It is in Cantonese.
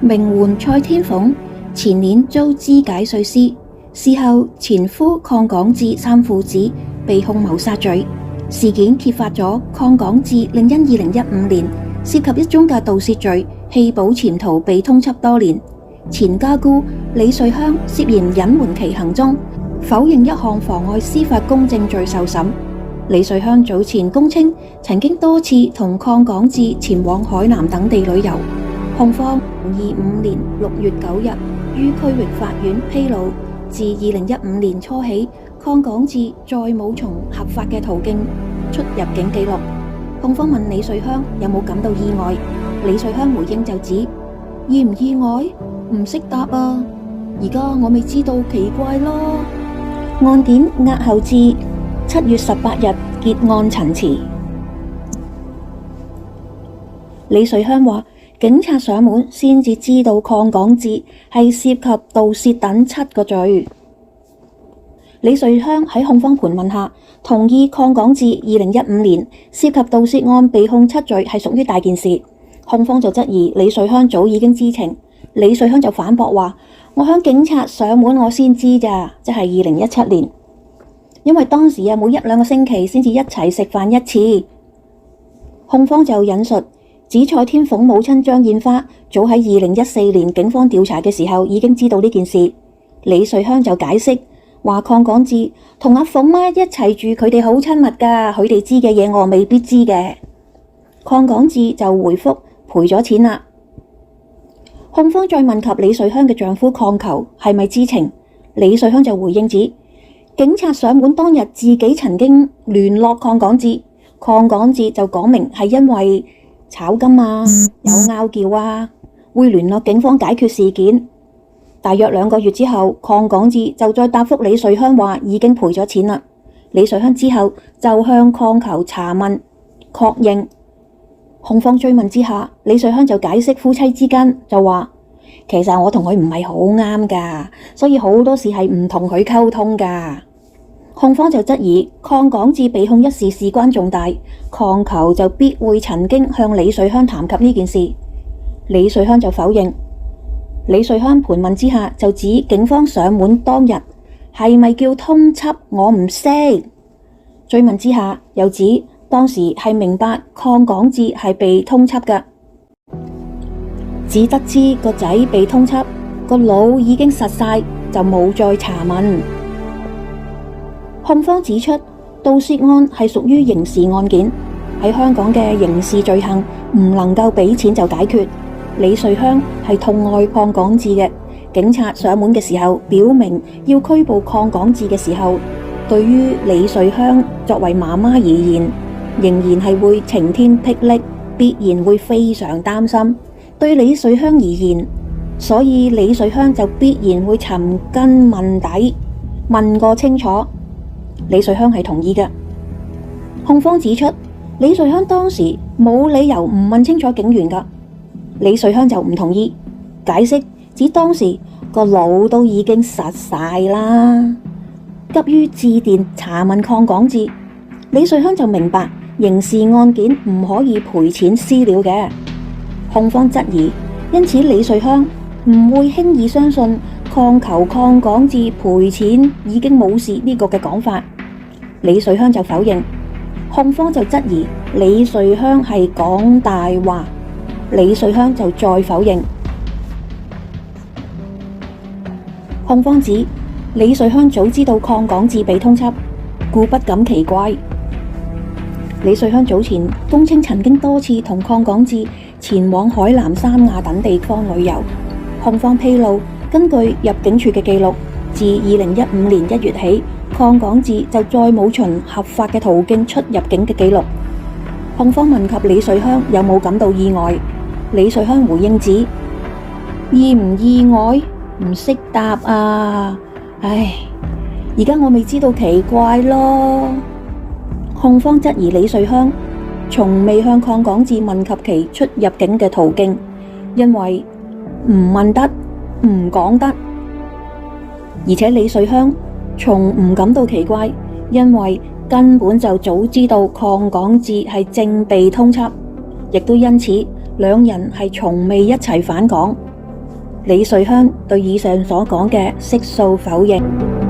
名媛蔡天鳳前年遭肢解碎屍，事後前夫鄺港智三父子被控謀殺罪。事件揭發咗鄺港智另因2015年涉及一宗嘅盜竊罪棄保潛逃被通緝多年。前家姑李瑞香涉嫌隱瞞其行蹤，否認一項妨礙司法公正罪受審。李瑞香早前供稱曾經多次同鄺港智前往海南等地旅遊。控方2025年6月9日於區域法院披露，自2015年初起，鄺港智再冇從合法嘅途徑出入境記錄。控方問李瑞香有冇感到意外，李瑞香回應就指意唔意外唔識答啊，而家我未知道奇怪咯。案件押後至7月18日結案陳詞。李瑞香話警察上門先至知道鄺港智係涉及盜竊等7個罪。李瑞香喺控方盤問下，同意鄺港智2015年涉及盜竊案被控7罪係屬於大件事。控方就質疑李瑞香早已經知情，李瑞香就反駁話：我響警察上門我先知咋，即係2017年，因為當時每1、2個星期先至一齊食飯一次。控方就引述指蔡天鳳母親張燕花早喺2014年警方調查嘅時候已經知道呢件事。李瑞香就解釋話鄺港智同阿鳳媽一齊住，佢哋好親密㗎，佢哋知嘅嘢我未必知嘅。鄺港智就回覆賠咗錢啦。控方再問及李瑞香嘅丈夫鄺球係咪知情，李瑞香就回應指警察上門當日自己曾經聯絡鄺港智，鄺港智就講明係因為炒金啊，有拗撬啊，會聯絡警方解決事件。大約2個月之後，鄺港智就再答覆李瑞香話已經賠咗錢啦。李瑞香之後就向鄺球查問確認。控方追問之下，李瑞香就解釋夫妻之間就話其實我同佢唔係好啱㗎，所以好多事係唔同佢溝通㗎。控方就質疑鄺港智被控一事事關重大，鄺球就必會曾經向李瑞香談及呢件事。李瑞香就否認。李瑞香盤問之下就指警方上門當日係咪叫通緝我唔識。追問之下又指當時係明白鄺港智係被通緝㗎，只得知個仔被通緝，個腦已經實晒，就冇再查問。控方指出，盜竊案係屬於刑事案件，喺香港嘅刑事罪行唔能夠俾錢就解決。李瑞香係痛愛鄺港智嘅，警察上門嘅時候表明要拘捕鄺港智嘅時候，對於李瑞香作為媽媽而言，仍然係會晴天霹靂，必然會非常擔心。對李瑞香而言，所以李瑞香就必然會尋根問底，問個清楚。李瑞香係同意嘅。控方指出，李瑞香當時冇理由唔問清楚警員㗎。李瑞香就唔同意，解釋指當時個腦都已經實晒啦，急於致電查問鄺港智。李瑞香就明白刑事案件唔可以賠錢私了嘅。控方質疑，因此李瑞香唔會輕易相信鄺球鄺港智賠錢已經冇事呢個嘅講法。李瑞香就否認。控方就質疑李瑞香係講大話。李瑞香就再否認。控方指李瑞香早知道鄺港智被通緝，故不感奇怪。李瑞香早前供稱曾經多次同鄺港智前往海南、三亞等地方旅遊。控方披露，根據入境處嘅記錄，自2015年1月起，鄺港智就再冇循合法嘅途徑出入境嘅記錄。控方問及李瑞香有冇感到意外，李瑞香回應指意唔意外唔識答啊，唉，而家我未知道奇怪咯。控方質疑李瑞香從未向鄺港智問及其出入境嘅途徑，因為唔問得唔講得，而且李瑞香從唔感到奇怪，因為根本就早知道鄺港智係正被通緝，亦都因此兩人係從未一齊返港。李瑞香對以上所講嘅悉數否認。